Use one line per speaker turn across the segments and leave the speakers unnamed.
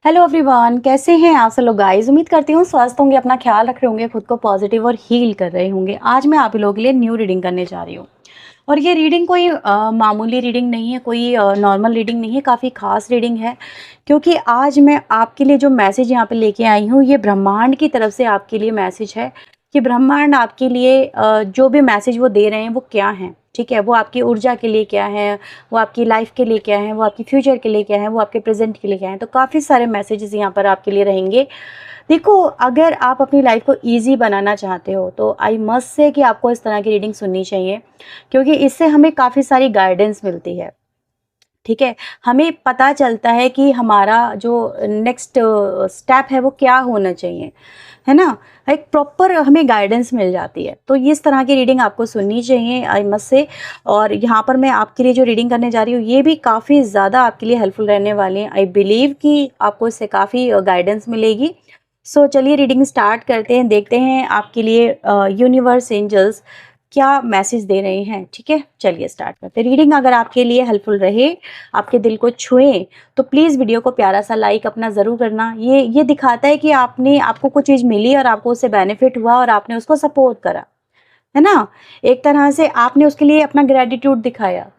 Hello everyone, कैसे हैं आप सब लोग गाइस। उम्मीद करती हूँ स्वस्थ होंगे, अपना ख्याल रख रहे होंगे, खुद को पॉजिटिव और हील कर रहे होंगे। आज मैं आप लोगों के लिए न्यू रीडिंग करने जा रही हूँ और ये रीडिंग कोई मामूली रीडिंग नहीं है, कोई नॉर्मल रीडिंग नहीं है, काफ़ी खास रीडिंग है। क्योंकि आज मैं आपके लिए जो मैसेज यहाँ पे लेके आई हूँ, ये ब्रह्मांड की तरफ से आपके लिए मैसेज है कि ब्रह्मांड आपके लिए जो भी मैसेज वो दे रहे हैं वो क्या हैं। ठीक है, वो आपकी ऊर्जा के लिए क्या है, वो आपकी लाइफ के लिए क्या है, वो आपकी फ्यूचर के लिए क्या है, वो आपके प्रेजेंट के लिए क्या है। तो काफ़ी सारे मैसेजेस यहाँ पर आपके लिए रहेंगे। देखो, अगर आप अपनी लाइफ को ईजी बनाना चाहते हो तो आई मस्ट से कि आपको इस तरह की रीडिंग सुननी चाहिए, क्योंकि इससे हमें काफ़ी सारी गाइडेंस मिलती है। ठीक है, हमें पता चलता है कि हमारा जो नेक्स्ट स्टेप है वो क्या होना चाहिए, है ना। एक प्रॉपर हमें गाइडेंस मिल जाती है। तो इस तरह की रीडिंग आपको सुननी चाहिए आई मस्ट से। और यहाँ पर मैं आपके लिए जो रीडिंग करने जा रही हूँ ये भी काफ़ी ज़्यादा आपके लिए हेल्पफुल रहने वाली है। आई बिलीव कि आपको इससे काफ़ी गाइडेंस मिलेगी। सो चलिए रीडिंग स्टार्ट करते हैं, देखते हैं आपके लिए यूनिवर्स एंजल्स क्या मैसेज दे रहे हैं। ठीक है, चलिए स्टार्ट करते हैं। रीडिंग अगर आपके लिए हेल्पफुल रहे, आपके दिल को छुए, तो प्लीज़ वीडियो को प्यारा सा लाइक अपना ज़रूर करना। ये दिखाता है कि आपको कुछ चीज़ मिली और आपको उससे बेनिफिट हुआ और आपने उसको सपोर्ट करा, है ना। एक तरह से आपने उसके लिए अपना ग्रेटिट्यूड दिखाया।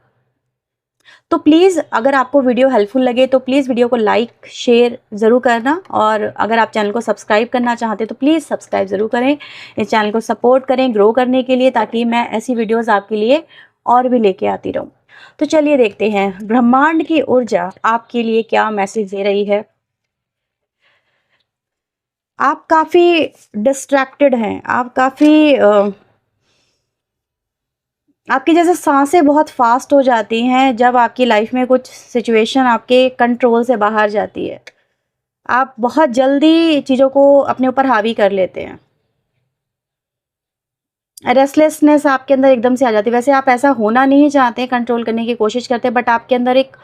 तो प्लीज़ अगर आपको वीडियो हेल्पफुल लगे तो प्लीज़ वीडियो को लाइक शेयर ज़रूर करना। और अगर आप चैनल को सब्सक्राइब करना चाहते हैं तो प्लीज़ सब्सक्राइब ज़रूर करें। इस चैनल को सपोर्ट करें ग्रो करने के लिए, ताकि मैं ऐसी वीडियोज़ आपके लिए और भी लेके आती रहूँ। तो चलिए देखते हैं ब्रह्मांड की ऊर्जा आपके लिए क्या मैसेज दे रही है। आप काफ़ी डिस्ट्रैक्टेड हैं, आप काफ़ी आपकी जैसे सांसें बहुत फास्ट हो जाती हैं जब आपकी लाइफ में कुछ सिचुएशन आपके कंट्रोल से बाहर जाती है। आप बहुत जल्दी चीज़ों को अपने ऊपर हावी कर लेते हैं। रेस्टलेसनेस आपके अंदर एकदम से आ जाती है। वैसे आप ऐसा होना नहीं चाहते, कंट्रोल करने की कोशिश करते हैं, बट आपके अंदर एक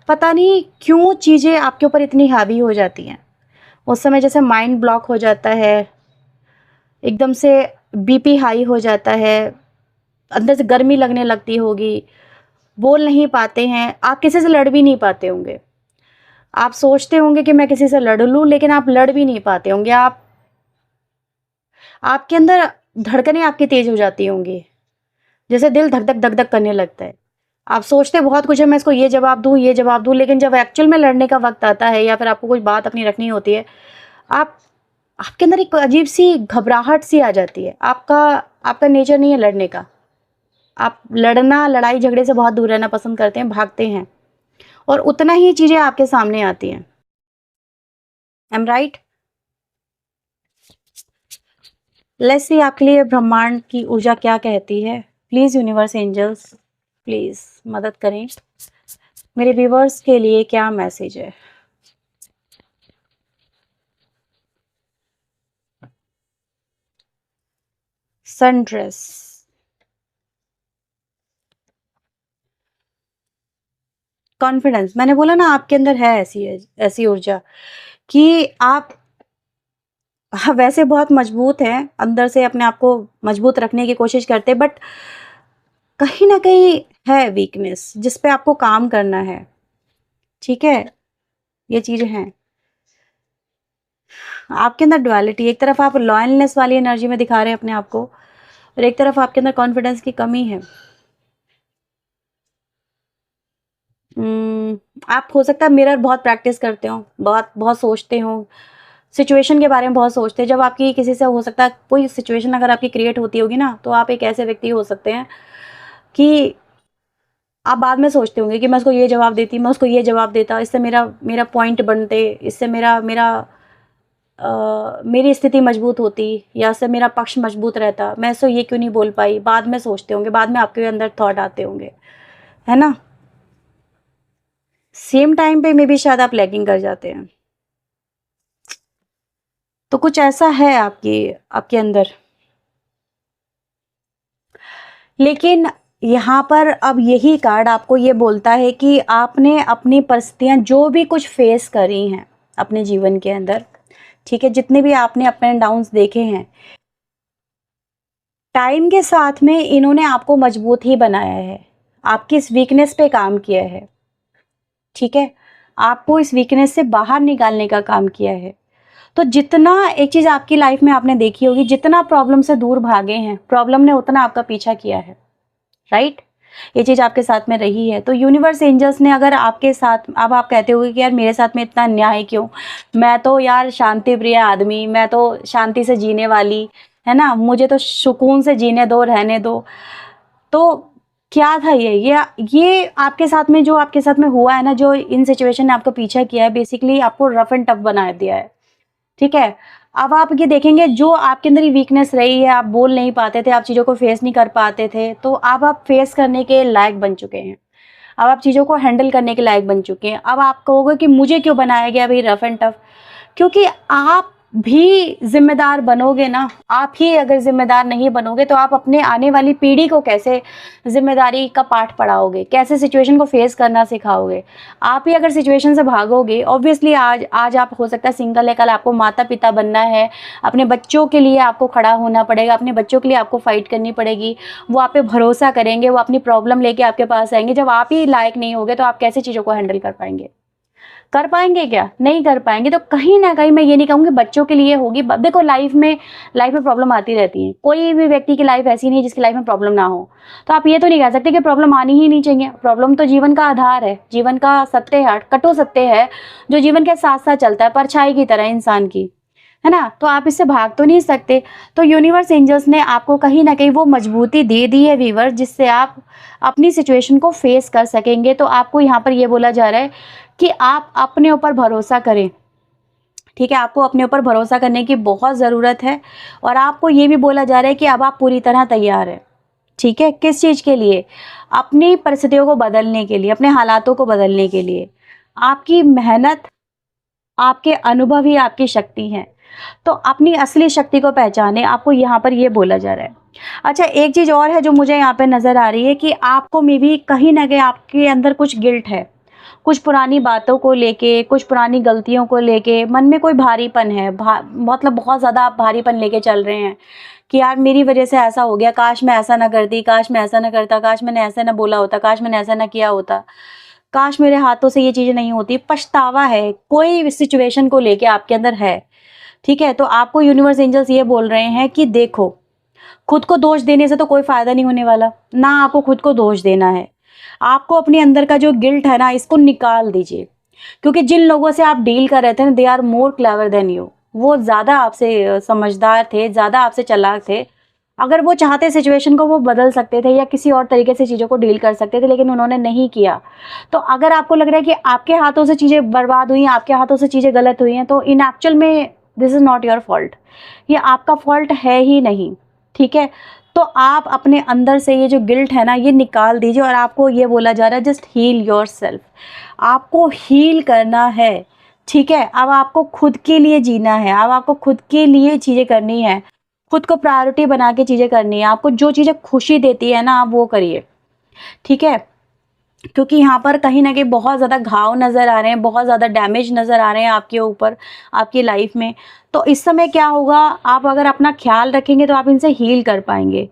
पता नहीं क्यों चीज़ें आपके ऊपर इतनी हावी हो जाती हैं। उस समय जैसे माइंड ब्लॉक हो जाता है, एकदम से बीपी हाई हो जाता है, अंदर से गर्मी लगने लगती होगी, बोल नहीं पाते हैं, आप किसी से लड़ भी नहीं पाते होंगे। आप सोचते होंगे कि मैं किसी से लड़ लूँ, लेकिन आप लड़ भी नहीं पाते होंगे। आपके अंदर धड़कनें आपकी तेज हो जाती होंगी, जैसे दिल धक धक धक धक करने लगता है। आप सोचते बहुत कुछ है, मैं इसको ये जवाब दूँ, ये जवाब दूँ, लेकिन जब एक्चुअल में लड़ने का वक्त आता है या फिर आपको कोई बात अपनी रखनी होती है, आप आपके अंदर एक अजीब सी घबराहट सी आ जाती है। आपका आपका नेचर नहीं है लड़ने का। आप लड़ना, लड़ाई झगड़े से बहुत दूर रहना पसंद करते हैं, भागते हैं, और उतना ही चीज़ें आपके सामने आती हैं। I am right. Let's see आपके लिए ब्रह्मांड की ऊर्जा क्या कहती है। प्लीज़ यूनिवर्स एंजल्स प्लीज़ मदद करें। मेरे व्यूवर्स के लिए क्या मैसेज है। Sundress, confidence. मैंने बोला ना आपके अंदर है ऐसी ऊर्जा कि आप, हाँ, वैसे बहुत मजबूत हैं, अंदर से अपने आप को मजबूत रखने की कोशिश करते हैं, बट कहीं ना कहीं है वीकनेस जिस पे आपको काम करना है। ठीक है, ये चीज़ें हैं आपके अंदर। डुअलिटी, एक तरफ आप लॉयलनेस वाली एनर्जी में दिखा रहे हैं अपने आप को, और एक तरफ आपके अंदर कॉन्फिडेंस की कमी है। आप हो सकता है मिरर बहुत प्रैक्टिस करते हो, बहुत बहुत सोचते हो, सिचुएशन के बारे में बहुत सोचते हैं। जब आपकी किसी से हो सकता है कोई सिचुएशन अगर आपकी क्रिएट होती होगी ना, तो आप एक ऐसे व्यक्ति हो सकते हैं कि आप बाद में सोचते होंगे कि मैं उसको ये जवाब देती, मैं उसको ये जवाब देता, इससे मेरा मेरा पॉइंट बनते, इससे मेरा मेरा मेरी स्थिति मजबूत होती, या इससे मेरा पक्ष मजबूत रहता, मैं इसको ये क्यों नहीं बोल पाई। बाद में सोचते होंगे, बाद में आपके अंदर थॉट आते होंगे, है ना। सेम टाइम पे मे बी शायद आप लैगिंग कर जाते हैं। तो कुछ ऐसा है आपके आपके अंदर। लेकिन यहाँ पर अब यही कार्ड आपको ये बोलता है कि आपने अपनी परिस्थितियाँ जो भी कुछ फेस करी हैं अपने जीवन के अंदर, ठीक है, जितने भी आपने अप एंड डाउन्स देखे हैं, टाइम के साथ में इन्होंने आपको मजबूत ही बनाया है, आपकी इस वीकनेस पे काम किया है। ठीक है, आपको इस वीकनेस से बाहर निकालने का काम किया है। तो जितना एक चीज़ आपकी लाइफ में आपने देखी होगी, जितना प्रॉब्लम से दूर भागे हैं, प्रॉब्लम ने उतना आपका पीछा किया है, राइट? ये चीज़ आपके साथ में रही है। तो यूनिवर्स एंजल्स ने अगर आपके साथ, अब आप कहते होगे कि यार मेरे साथ में इतना अन्याय क्यों, मैं तो यार शांति प्रिय आदमी, मैं तो शांति से जीने वाली, है ना, मुझे तो सुकून से जीने दो, रहने दो। तो क्या था ये आपके साथ में, जो आपके साथ में हुआ है ना, जो इन सिचुएशन ने आपका पीछा किया है, बेसिकली आपको रफ एंड टफ बना दिया है, ठीक है? अब आप ये देखेंगे, जो आपके अंदर ये वीकनेस रही है, आप बोल नहीं पाते थे, आप चीज़ों को फेस नहीं कर पाते थे, तो अब आप फेस करने के लायक बन चुके हैं। अब आप चीज़ों को हैंडल करने के लायक बन चुके हैं। अब आप कहोगे कि मुझे क्यों बनाया गया भाई रफ एंड टफ? क्योंकि आप भी जिम्मेदार बनोगे ना। आप ही अगर जिम्मेदार नहीं बनोगे तो आप अपने आने वाली पीढ़ी को कैसे जिम्मेदारी का पाठ पढ़ाओगे, कैसे सिचुएशन को फेस करना सिखाओगे? आप ही अगर सिचुएशन से भागोगे, ऑब्वियसली आज आप हो सकता है सिंगल है, कल आपको माता पिता बनना है, अपने बच्चों के लिए आपको खड़ा होना पड़ेगा, अपने बच्चों के लिए आपको फाइट करनी पड़ेगी, वो आप पे भरोसा करेंगे, वो अपनी प्रॉब्लम लेके आपके पास आएंगे। जब आप ही लायक नहीं होगे तो आप कैसे चीज़ों को हैंडल कर पाएंगे? कर पाएंगे क्या? नहीं कर पाएंगे। तो कहीं ना कहीं मैं ये नहीं कहूँगी बच्चों के लिए होगी। देखो, लाइफ में प्रॉब्लम आती रहती है। कोई भी व्यक्ति की लाइफ ऐसी नहीं है जिसकी लाइफ में प्रॉब्लम ना हो। तो आप ये तो नहीं कह सकते कि प्रॉब्लम आनी ही नहीं चाहिए। प्रॉब्लम तो जीवन का आधार है, जीवन का सत्य है, कटु सत्य है, जो जीवन के साथ साथ चलता है, परछाई की तरह इंसान की, है ना? तो आप इससे भाग तो नहीं सकते। तो यूनिवर्स एंजल्स ने आपको कहीं ना कहीं वो मजबूती दे दी है व्यूअर, जिससे आप अपनी सिचुएशन को फेस कर सकेंगे। तो आपको यहाँ पर ये बोला जा रहा है कि आप अपने ऊपर भरोसा करें, ठीक है? आपको अपने ऊपर भरोसा करने की बहुत ज़रूरत है। और आपको ये भी बोला जा रहा है कि अब आप पूरी तरह तैयार हैं, ठीक है? किस चीज़ के लिए? अपनी परिस्थितियों को बदलने के लिए, अपने हालातों को बदलने के लिए। आपकी मेहनत, आपके अनुभव ही आपकी शक्ति है। तो अपनी असली शक्ति को पहचाने, आपको यहाँ पर ये बोला जा रहा है। अच्छा, एक चीज़ और है जो मुझे यहाँ पे नज़र आ रही है कि आपको मे भी कहीं ना कहीं आपके अंदर कुछ गिल्ट है, कुछ पुरानी बातों को लेके, कुछ पुरानी गलतियों को लेके मन में कोई भारीपन है। मतलब बहुत ज़्यादा आप भारीपन लेके चल रहे हैं कि यार मेरी वजह से ऐसा हो गया, काश मैं ऐसा ना करती, काश मैं ऐसा ना करता, काश मैंने ऐसा ना बोला होता, काश मैंने ऐसा ना किया होता, काश मेरे हाथों से ये चीज़ें नहीं होती। पछतावा है, कोई सिचुएशन को लेके आपके अंदर है, ठीक है? तो आपको यूनिवर्स एंजल्स ये बोल रहे हैं कि देखो, खुद को दोष देने से तो कोई फ़ायदा नहीं होने वाला, ना आपको खुद को दोष देना है। आपको अपने अंदर का जो गिल्ट है ना, इसको निकाल दीजिए। क्योंकि जिन लोगों से आप डील कर रहे थे ना, they are more clever than you. वो ज़्यादा आपसे समझदार थे, ज़्यादा आपसे चालाक थे। अगर वो चाहते सिचुएशन को वो बदल सकते थे या किसी और तरीके से चीज़ों को डील कर सकते थे, लेकिन उन्होंने नहीं किया। तो अगर आपको लग रहा है कि आपके हाथों से चीज़ें बर्बाद हुई हैं, आपके हाथों से चीज़ें गलत हुई हैं, तो इन एक्चुअल में this is not your fault. ये आपका फॉल्ट है ही नहीं, ठीक है? तो आप अपने अंदर से ये जो गिल्ट है ना, ये निकाल दीजिए। और आपको ये बोला जा रहा है जस्ट हील योरसेल्फ। आपको हील करना है, ठीक है? अब आपको खुद के लिए जीना है, अब आपको खुद के लिए चीज़ें करनी है, खुद को प्रायोरिटी बना के चीज़ें करनी है। आपको जो चीज़ें खुशी देती है ना, आप वो करिए, ठीक है? क्योंकि यहाँ पर कहीं ना कहीं बहुत ज़्यादा घाव नज़र आ रहे हैं, बहुत ज़्यादा डैमेज नज़र आ रहे हैं आपके ऊपर, आपकी लाइफ में। तो इस समय क्या होगा, आप अगर अपना ख्याल रखेंगे तो आप इनसे हील कर पाएंगे,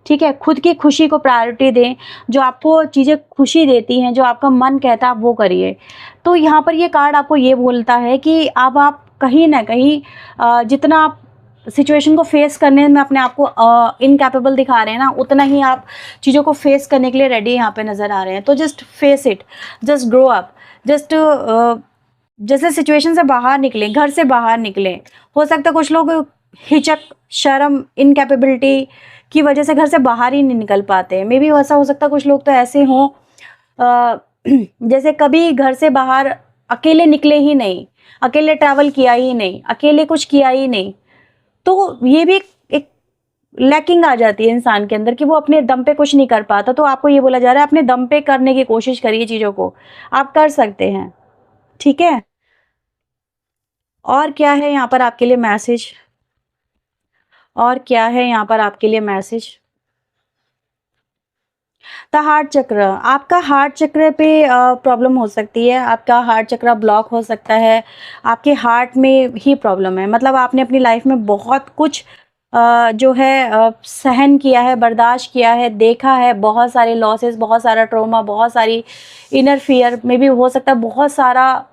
ठीक है? खुद की खुशी को प्रायोरिटी दें, जो आपको चीज़ें खुशी देती हैं, जो आपका मन कहता है, आप वो करिए। तो यहाँ पर ये कार्ड आपको ये बोलता है कि अब आप कहीं ना कहीं जितना आप सिचुएशन को फेस करने में अपने आप को इनकैपेबल दिखा रहे हैं ना, उतना ही आप चीज़ों को फेस करने के लिए रेडी यहाँ पे नज़र आ रहे हैं। तो just face it, just grow up, just जैसे सिचुएशन से बाहर निकलें, घर से बाहर निकलें। हो सकता है कुछ लोग हिचक, शर्म, इनकैपेबिलिटी की वजह से घर से बाहर ही नहीं निकल पाते हैं। मे बी ऐसा हो सकता है कुछ लोग तो ऐसे हों जैसे कभी घर से बाहर अकेले निकले ही नहीं, अकेले ट्रैवल किया ही नहीं, अकेले कुछ किया ही नहीं। तो ये भी एक लैकिंग आ जाती है इंसान के अंदर कि वो अपने दम पे कुछ नहीं कर पाता। तो आपको ये बोला जा रहा है अपने दम पे करने की कोशिश करिए, चीज़ों को आप कर सकते हैं, ठीक है? और क्या है यहाँ पर आपके लिए मैसेज? और क्या है यहाँ पर आपके लिए मैसेज? द हार्ट चक्र, आपका हार्ट चक्र पे प्रॉब्लम हो सकती है, आपका हार्ट चक्र ब्लॉक हो सकता है, आपके हार्ट में ही प्रॉब्लम है। मतलब आपने अपनी लाइफ में बहुत कुछ जो है सहन किया है, बर्दाश्त किया है, देखा है बहुत सारे लॉसेस, बहुत सारा ट्रॉमा, बहुत सारी इनर फियर, मे बी हो सकता है बहुत सारा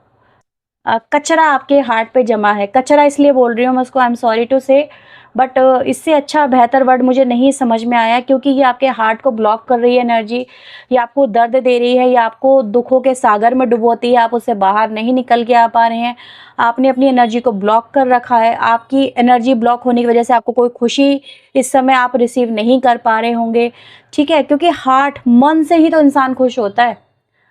कचरा आपके हार्ट पे जमा है। कचरा इसलिए बोल रही हूँ मैं उसको, आई एम सॉरी टू से, बट इससे अच्छा बेहतर वर्ड मुझे नहीं समझ में आया, क्योंकि ये आपके हार्ट को ब्लॉक कर रही है एनर्जी, ये आपको दर्द दे रही है, ये आपको दुखों के सागर में डुबोती है, आप उससे बाहर नहीं निकल के आ पा रहे हैं, आपने अपनी एनर्जी को ब्लॉक कर रखा है। आपकी एनर्जी ब्लॉक होने की वजह से आपको कोई खुशी इस समय आप रिसीव नहीं कर पा रहे होंगे, ठीक है, क्योंकि हार्ट, मन से ही तो इंसान खुश होता है।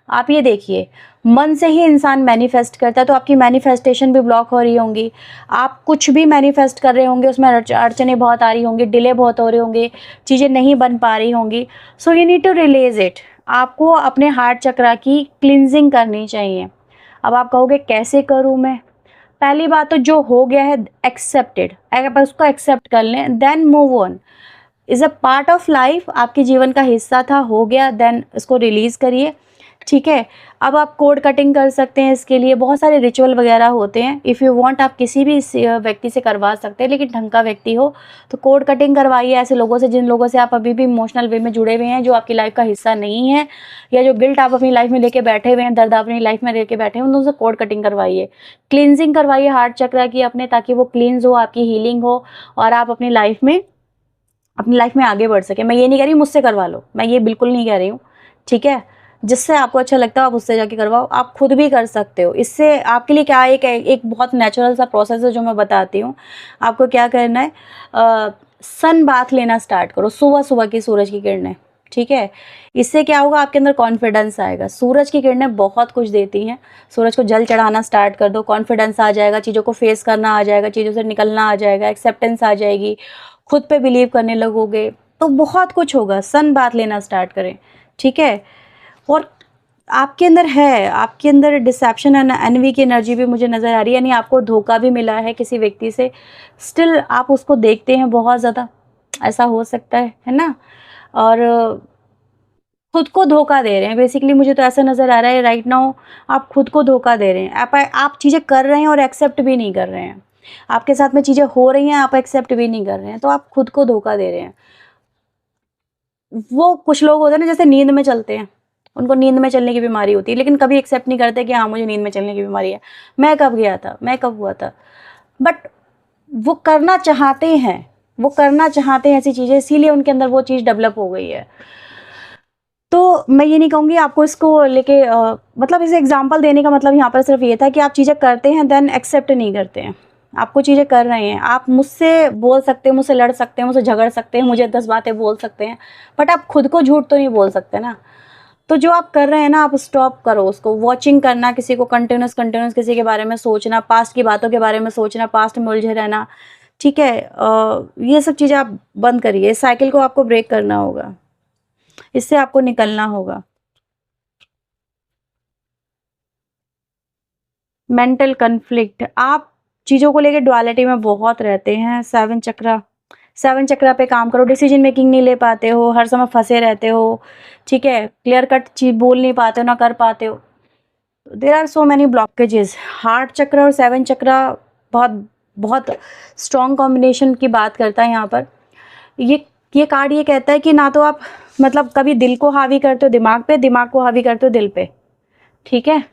आप ये देखिए, मन से ही इंसान मैनिफेस्ट करता है, तो आपकी मैनिफेस्टेशन भी ब्लॉक हो रही होंगी। आप कुछ भी मैनिफेस्ट कर रहे होंगे, उसमें अड़चनें बहुत आ रही होंगी, डिले बहुत हो रहे होंगे, चीज़ें नहीं बन पा रही होंगी। So you need to release it. आपको अपने हार्ट चक्रा की क्लिनजिंग करनी चाहिए। अब आप कहोगे कैसे करूँ मैं? पहली बात तो जो हो गया है एक्सेप्टेड, अगर आप उसको एक्सेप्ट कर लें, then move on. Is a part of life, आपके जीवन का हिस्सा था, हो गया, देन इसको रिलीज़ करिए, ठीक है। अब आप कोड कटिंग कर सकते हैं, इसके लिए बहुत सारे रिचुअल वगैरह होते हैं। इफ़ यू वांट आप किसी भी व्यक्ति से करवा सकते हैं, लेकिन ढंग का व्यक्ति हो तो कोड कटिंग करवाइए ऐसे लोगों से जिन लोगों से आप अभी भी इमोशनल वे में जुड़े हुए हैं, जो आपकी लाइफ का हिस्सा नहीं है, या जो गिल्ट आप अपनी लाइफ में लेके बैठे हुए हैं, दर्द आप अपनी लाइफ में लेके बैठे हैं, उन लोगों से कोड कटिंग करवाइए, क्लींजिंग करवाइए हार्ट चक्र की अपने, ताकि वो क्लींज हो, आपकी हीलिंग हो, और आप अपनी लाइफ में आगे बढ़ सके। मैं ये नहीं कह रही मुझसे करवा लो, मैं ये बिल्कुल नहीं कह रही हूँ, ठीक है। जिससे आपको अच्छा लगता है आप उससे जाके करवाओ, आप खुद भी कर सकते हो। इससे आपके लिए क्या है, एक बहुत नेचुरल सा प्रोसेस है जो मैं बताती हूँ। आपको क्या करना है, सन बाथ लेना स्टार्ट करो, सुबह सुबह की सूरज की किरणें, ठीक है। इससे क्या होगा, आपके अंदर कॉन्फिडेंस आएगा। सूरज की किरणें बहुत कुछ देती हैं। सूरज को जल चढ़ाना स्टार्ट कर दो, कॉन्फिडेंस आ जाएगा, चीज़ों को फेस करना आ जाएगा, चीज़ों से निकलना आ जाएगा, एक्सेप्टेंस आ जाएगी, खुद पे बिलीव करने लगोगे, तो बहुत कुछ होगा। सन बाथ लेना स्टार्ट करें, ठीक है। और आपके अंदर डिसेप्शन एंड एनवी की एनर्जी भी मुझे नज़र आ रही है, यानी आपको धोखा भी मिला है किसी व्यक्ति से, स्टिल आप उसको देखते हैं बहुत ज़्यादा, ऐसा हो सकता है ना। और खुद को धोखा दे रहे हैं बेसिकली, मुझे तो ऐसा नज़र आ रहा है राइट नाउ, आप खुद को धोखा दे रहे हैं। आप चीज़ें कर रहे हैं और एक्सेप्ट भी नहीं कर रहे हैं, आपके साथ में चीज़ें हो रही हैं, आप एक्सेप्ट भी नहीं कर रहे हैं, तो आप खुद को धोखा दे रहे हैं। वो कुछ लोग होते हैं ना, जैसे नींद में चलते हैं, उनको नींद में चलने की बीमारी होती है, लेकिन कभी एक्सेप्ट नहीं करते कि हाँ मुझे नींद में चलने की बीमारी है, मैं कब गया था, मैं कब हुआ था। बट वो करना चाहते हैं, वो करना चाहते हैं ऐसी चीज़ें, इसीलिए उनके अंदर वो चीज़ डेवलप हो गई है। तो मैं ये नहीं कहूँगी आपको इसको लेके मतलब इसे एग्जांपल देने का मतलब यहाँ पर सिर्फ ये था कि आप चीज़ें करते हैं देन एक्सेप्ट नहीं करते हैं। आपको चीज़ें कर रहे हैं, आप मुझसे बोल सकते हैं, मुझसे लड़ सकते हैं, मुझसे झगड़ सकते हैं, मुझे 10 बातें बोल सकते हैं, बट आप खुद को झूठ तो नहीं बोल सकते ना। तो जो आप कर रहे हैं ना, आप स्टॉप करो उसको। वॉचिंग करना, किसी को कंटिन्यूस कंटिन्यूस किसी के बारे में सोचना, पास्ट की बातों के बारे में सोचना, पास्ट में उलझे रहना, ठीक है। ये सब चीज़ें आप बंद करिए, इस साइकिल को आपको ब्रेक करना होगा, इससे आपको निकलना होगा। मेंटल कन्फ्लिक्ट, आप चीज़ों को लेके डुअलिटी में बहुत रहते हैं। 7 चक्रा पे काम करो। डिसीजन मेकिंग नहीं ले पाते हो, हर समय फंसे रहते हो, ठीक है। क्लियर कट चीज बोल नहीं पाते हो, ना कर पाते हो। There are so many blockages. Heart chakra और 7 चक्रा बहुत बहुत स्ट्रॉन्ग कॉम्बिनेशन की बात करता है यहाँ पर। ये कार्ड ये कहता है कि ना तो आप मतलब कभी दिल को हावी करते हो दिमाग पे, दिमाग को हावी करते हो दिल पे, ठीक है।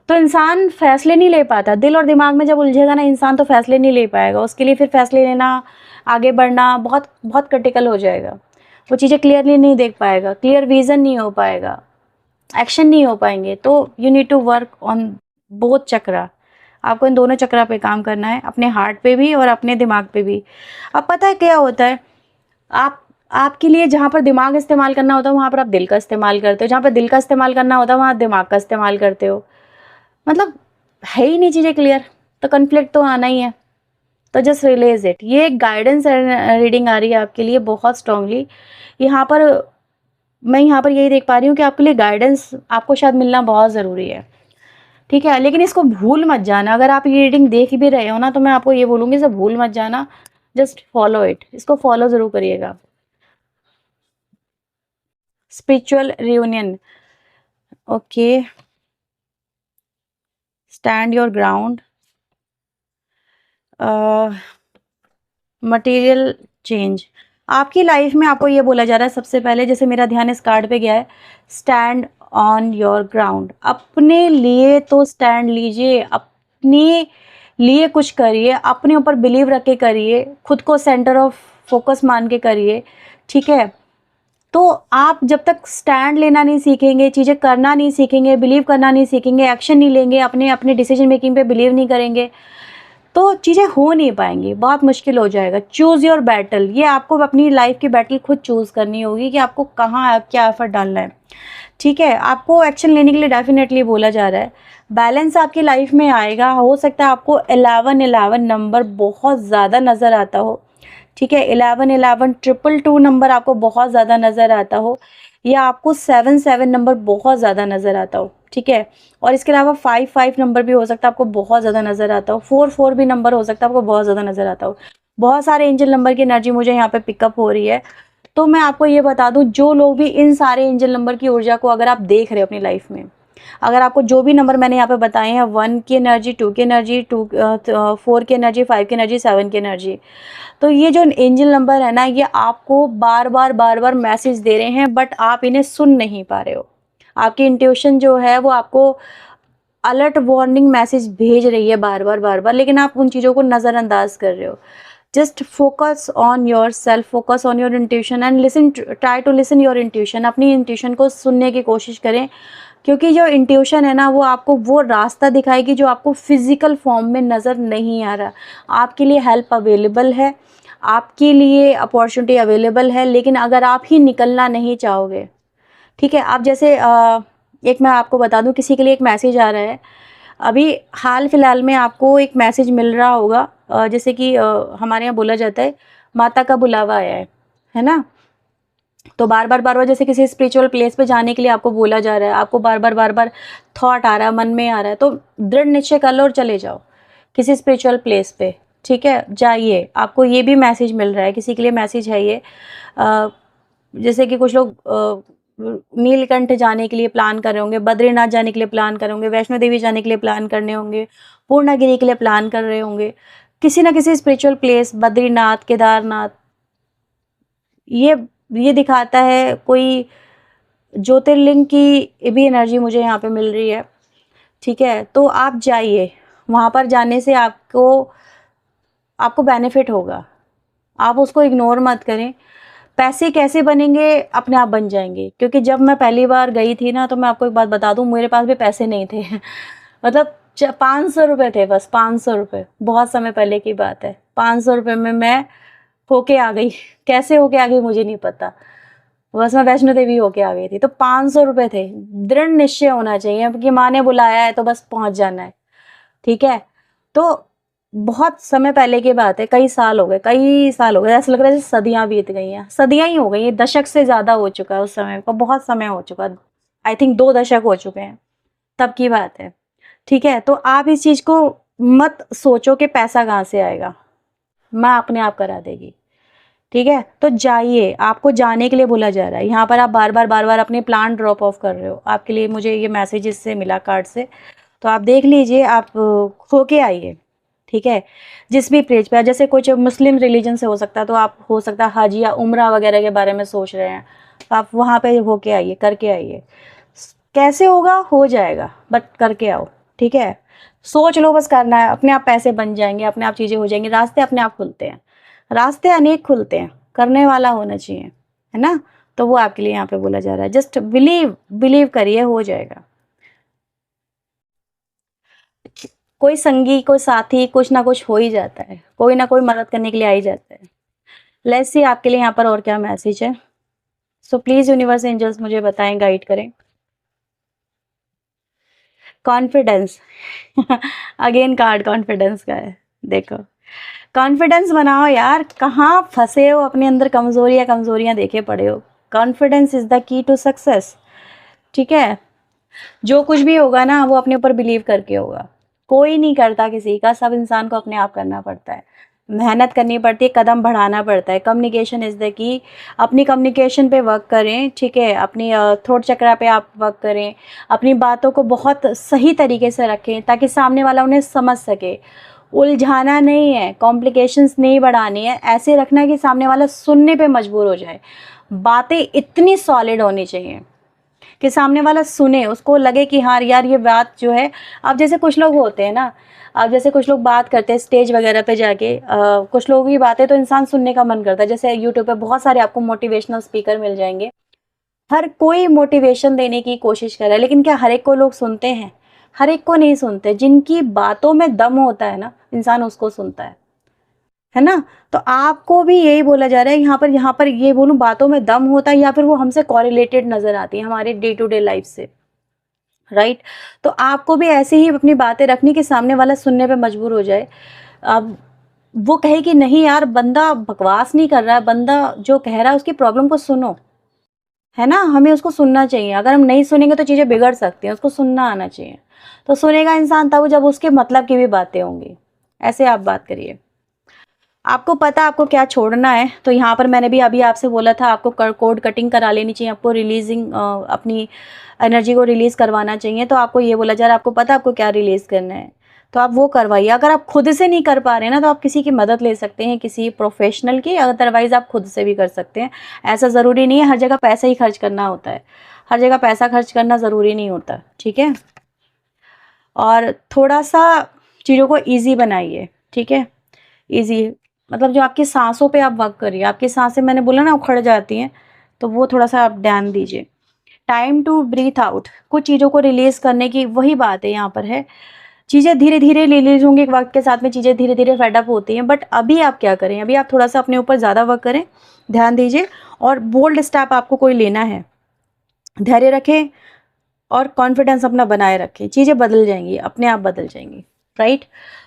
तो इंसान फैसले नहीं ले पाता। दिल और दिमाग में जब उलझेगा ना इंसान, तो फैसले नहीं ले पाएगा। उसके लिए फिर फैसले लेना, आगे बढ़ना बहुत बहुत क्रिटिकल हो जाएगा। वो चीज़ें क्लियरली नहीं देख पाएगा, क्लियर विजन नहीं हो पाएगा, एक्शन नहीं हो पाएंगे। तो you need to work on both chakra. आपको इन दोनों चक्रा पे काम करना है, अपने हार्ट पे भी और अपने दिमाग पे भी। अब पता है क्या होता है, आप आपके लिए जहाँ पर दिमाग इस्तेमाल करना होता है वहाँ पर आप दिल का इस्तेमाल करते हो, जहाँ पर दिल का इस्तेमाल करना होता है वहाँ दिमाग का इस्तेमाल करते हो। मतलब है ही नहीं चीज़ें क्लियर, तो कन्फ्लिक्ट तो आना ही है। तो जस्ट रिलीज इट। ये एक गाइडेंस रीडिंग आ रही है आपके लिए बहुत स्ट्रांगली। यहाँ पर मैं यहाँ पर यही देख पा रही हूँ कि आपके लिए गाइडेंस आपको शायद मिलना बहुत ज़रूरी है, ठीक है। लेकिन इसको भूल मत जाना। अगर आप ये रीडिंग देख भी रहे हो ना, तो मैं आपको ये बोलूँगी इसे भूल मत जाना, जस्ट फॉलो इट। इसको फॉलो ज़रूर करिएगा। Spiritual reunion, okay. Stand your ground. Material change आपकी लाइफ में आपको ये बोला जा रहा है। सबसे पहले जैसे मेरा ध्यान इस कार्ड पे गया है, स्टैंड ऑन योर ग्राउंड। अपने लिए तो स्टैंड लीजिए, अपने लिए कुछ करिए, अपने ऊपर बिलीव रख के करिए, खुद को सेंटर ऑफ फोकस मान के करिए, ठीक है। तो आप जब तक स्टैंड लेना नहीं सीखेंगे, चीज़ें करना नहीं सीखेंगे, बिलीव करना नहीं सीखेंगे, एक्शन नहीं लेंगे, अपने अपने डिसीजन मेकिंग पे बिलीव नहीं करेंगे, तो चीज़ें हो नहीं पाएंगी, बहुत मुश्किल हो जाएगा। चूज़ योर बैटल, ये आपको अपनी लाइफ की बैटल खुद चूज़ करनी होगी कि आपको कहाँ क्या एफर्ट डालना है, ठीक है। आपको एक्शन लेने के लिए डेफिनेटली बोला जा रहा है। बैलेंस आपकी लाइफ में आएगा। हो सकता है आपको 11 नंबर बहुत ज़्यादा नज़र आता हो, ठीक है। 11 222 नंबर आपको बहुत ज़्यादा नज़र आता हो, या आपको 7 नंबर बहुत ज़्यादा नज़र आता हो, ठीक है। और इसके अलावा 5 नंबर भी हो सकता है आपको बहुत ज़्यादा नज़र आता हो, 4 भी नंबर हो सकता है आपको बहुत ज़्यादा नज़र आता हो। बहुत सारे एंजल नंबर की एनर्जी मुझे यहाँ पे पिकअप हो रही है। तो मैं आपको ये बता दूं, जो लोग भी इन सारे एंजल नंबर की ऊर्जा को अगर आप देख रहे हो अपनी लाइफ में, अगर आपको जो भी नंबर मैंने यहाँ पे बताए हैं, 1 की एनर्जी, 2 की एनर्जी, 4 की एनर्जी, 5 की एनर्जी, 7 की एनर्जी, तो ये जो एंजल नंबर है ना, ये आपको बार बार मैसेज दे रहे हैं, बट आप इन्हें सुन नहीं पा रहे हो। आपकी इंट्यूशन जो है वो आपको अलर्ट वार्निंग मैसेज भेज रही है बार बार, लेकिन आप उन चीज़ों को नज़रअंदाज कर रहे हो। Just focus on yourself, focus on your intuition and listen, try to listen your intuition. अपनी इंट्यूशन को सुनने की कोशिश करें, क्योंकि जो इंट्यूशन है ना, वो आपको वो रास्ता दिखाएगी जो आपको फिजिकल फॉर्म में नज़र नहीं आ रहा। आपके लिए हेल्प अवेलेबल है, आपके लिए अपॉर्चुनिटी अवेलेबल है, लेकिन अगर आप ही निकलना नहीं चाहोगे, ठीक है। आप जैसे एक मैं आपको बता दूं, किसी के लिए एक मैसेज आ रहा है, अभी हाल फिलहाल में आपको एक मैसेज मिल रहा होगा, जैसे कि हमारे यहाँ बोला जाता है माता का बुलावा आया है ना। तो बार बार जैसे किसी स्पिरिचुअल प्लेस पे जाने के लिए आपको बोला जा रहा है, आपको बार बार थॉट आ रहा है, मन में आ रहा है, तो दृढ़ निश्चय कर लो और चले जाओ किसी स्पिरिचुअल प्लेस पे, ठीक है। जाइए, आपको ये भी मैसेज मिल रहा है, किसी के लिए मैसेज है ये। जैसे कि कुछ लोग नीलकंठ जाने के लिए प्लान कर रहे होंगे, बद्रीनाथ जाने के लिए प्लान कर रहे होंगे, वैष्णो देवी जाने के लिए प्लान करने होंगे, पूर्णागिरी के लिए प्लान कर रहे होंगे, किसी ना किसी स्पिरिचुअल प्लेस, बद्रीनाथ, केदारनाथ, ये दिखाता है कोई ज्योतिर्लिंग की भी एनर्जी मुझे यहाँ पे मिल रही है, ठीक है। तो आप जाइए, वहाँ पर जाने से आपको बेनिफिट होगा, आप उसको इग्नोर मत करें। पैसे कैसे बनेंगे, अपने आप बन जाएंगे, क्योंकि जब मैं पहली बार गई थी ना, तो मैं आपको एक बात बता दूं, मेरे पास भी पैसे नहीं थे मतलब 500 रुपये थे बस, 500 रुपये, बहुत समय पहले की बात है। 500 रुपये में मैं होके आ गई कैसे होके आ गई मुझे नहीं पता, बस मैं वैष्णो देवी होके आ गई थी। तो 500 रुपये थे। दृढ़ निश्चय होना चाहिए कि माँ ने बुलाया है तो बस पहुंच जाना है, ठीक है। तो बहुत समय पहले की बात है, कई साल हो गए, ऐसा लग रहा है जैसे सदियां बीत गई हैं, सदियां ही हो गई हैं, दशक से ज़्यादा हो चुका है उस समय को, बहुत समय हो चुका है, आई थिंक 2 दशक हो चुके हैं, तब की बात है, ठीक है। तो आप इस चीज़ को मत सोचो कि पैसा कहाँ से आएगा, माँ अपने आप करा देगी, ठीक है। तो जाइए, आपको जाने के लिए बोला जा रहा है। यहाँ पर आप बार बार अपने प्लान ड्रॉप ऑफ कर रहे हो, आपके लिए मुझे ये मैसेज इससे मिला कार्ड से, तो आप देख लीजिए, आप होके आइए, ठीक है। जिस भी पेज पे, जैसे कुछ मुस्लिम रिलीजन से हो सकता है, तो आप हो सकता है हज या उम्रा वगैरह के बारे में सोच रहे हैं, तो आप वहाँ पे होके आइए, करके आइए। कैसे होगा, हो जाएगा, बट करके आओ, ठीक है। सोच लो, बस करना है, अपने आप पैसे बन जाएंगे, अपने आप चीज़ें हो जाएंगी, रास्ते अपने आप खुलते हैं, रास्ते अनेक खुलते हैं, करने वाला होना चाहिए, है ना। तो वो आपके लिए यहाँ पे बोला जा रहा है, जस्ट बिलीव करिए, हो जाएगा। कोई संगी, कोई साथी, कुछ ना कुछ हो ही जाता है, कोई ना कोई मदद करने के लिए आ ही जाता है। लेट्स सी आपके लिए यहाँ पर और क्या मैसेज है। सो प्लीज यूनिवर्स एंजल्स मुझे बताएं, गाइड करें। कॉन्फिडेंस अगेन कार्ड कॉन्फिडेंस का है, देखो। कॉन्फिडेंस बनाओ यार, कहाँ फंसे हो अपने अंदर, कमजोरियां देखे पड़े हो। Confidence is the key to success, ठीक है। जो कुछ भी होगा ना, वो अपने ऊपर बिलीव करके होगा, कोई नहीं करता किसी का, सब इंसान को अपने आप करना पड़ता है, मेहनत करनी पड़ती है, कदम बढ़ाना पड़ता है। कम्युनिकेशन इज़ द की, अपनी कम्युनिकेशन पे वर्क करें, ठीक है। अपनी थ्रोट चक्रा पे आप वर्क करें, अपनी बातों को बहुत सही तरीके से रखें ताकि सामने वाला उन्हें समझ सके, उलझाना नहीं है, कॉम्प्लिकेशंस नहीं बढ़ानी है, ऐसे रखना है कि सामने वाला सुनने पे मजबूर हो जाए। बातें इतनी सॉलिड होनी चाहिए कि सामने वाला सुने, उसको लगे कि हाँ यार ये बात जो है। अब जैसे कुछ लोग होते हैं ना, अब जैसे कुछ लोग बात करते हैं स्टेज वगैरह पे जाके, कुछ लोगों की बातें तो इंसान सुनने का मन करता है। जैसे यूट्यूब पे बहुत सारे आपको मोटिवेशनल स्पीकर मिल जाएंगे, हर कोई मोटिवेशन देने की कोशिश कर रहा है, लेकिन क्या हर एक को लोग सुनते हैं? हर एक को नहीं सुनते। जिनकी बातों में दम होता है ना, इंसान उसको सुनता है ना। तो आपको भी यही बोला जा रहा है यहाँ पर ये बोलूं, बातों में दम होता है या फिर वो हमसे कॉरिलेटेड नजर आती है हमारे डे टू डे लाइफ से, राइट। तो आपको भी ऐसे ही अपनी बातें रखनी कि सामने वाला सुनने पे मजबूर हो जाए। अब वो कहे कि नहीं यार बंदा बकवास नहीं कर रहा है, बंदा जो कह रहा है उसकी प्रॉब्लम को सुनो, है ना। हमें उसको सुनना चाहिए। अगर हम नहीं सुनेंगे तो चीज़ें बिगड़ सकती हैं, उसको सुनना आना चाहिए। तो सुनेगा इंसान तब जब उसके मतलब की भी बातें होंगी। ऐसे आप बात करिए। आपको पता आपको क्या छोड़ना है, तो यहाँ पर मैंने भी अभी आपसे बोला था आपको कोड कटिंग करा लेनी चाहिए, आपको रिलीजिंग अपनी एनर्जी को रिलीज़ करवाना चाहिए। तो आपको ये बोला जा रहा है आपको पता आपको क्या रिलीज़ करना है, तो आप वो करवाइए। अगर आप खुद से नहीं कर पा रहे हैं ना, तो आप किसी की मदद ले सकते हैं, किसी प्रोफेशनल की, अदरवाइज़ आप खुद से भी कर सकते हैं। ऐसा ज़रूरी नहीं है हर जगह पैसा ही खर्च करना होता है, हर जगह पैसा खर्च करना ज़रूरी नहीं होता, ठीक है। और थोड़ा सा चीज़ों को ईजी बनाइए, ठीक है। ईजी मतलब जो आपकी सांसों पे आप वर्क करिए। आपकी सांसें मैंने बोला ना उखड़ जाती हैं, तो वो थोड़ा सा आप ध्यान दीजिए। टाइम टू ब्रीथ आउट, कुछ चीज़ों को रिलीज़ करने की वही बात है यहाँ पर है। चीज़ें धीरे धीरे रिलीज होंगी, एक वक्त के साथ में चीज़ें धीरे धीरे फेडअप होती हैं। बट अभी आप क्या करें, अभी आप थोड़ा सा अपने ऊपर ज़्यादा वर्क करें, ध्यान दीजिए। और बोल्ड स्टेप आपको कोई लेना है, धैर्य रखें और कॉन्फिडेंस अपना बनाए रखें। चीज़ें बदल जाएंगी, अपने आप बदल जाएंगी, राइट।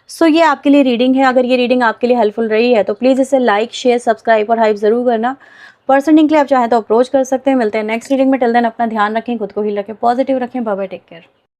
सो ये आपके लिए रीडिंग है। अगर ये रीडिंग आपके लिए हेल्पफुल रही है तो प्लीज़ इसे लाइक शेयर सब्सक्राइब और हाइप ज़रूर करना। पर्सनली के लिए आप चाहें तो अप्रोच कर सकते हैं। मिलते हैं नेक्स्ट रीडिंग में। टिल देन अपना ध्यान रखें, खुद को ही रखें, पॉजिटिव रखें। Bye bye, take care.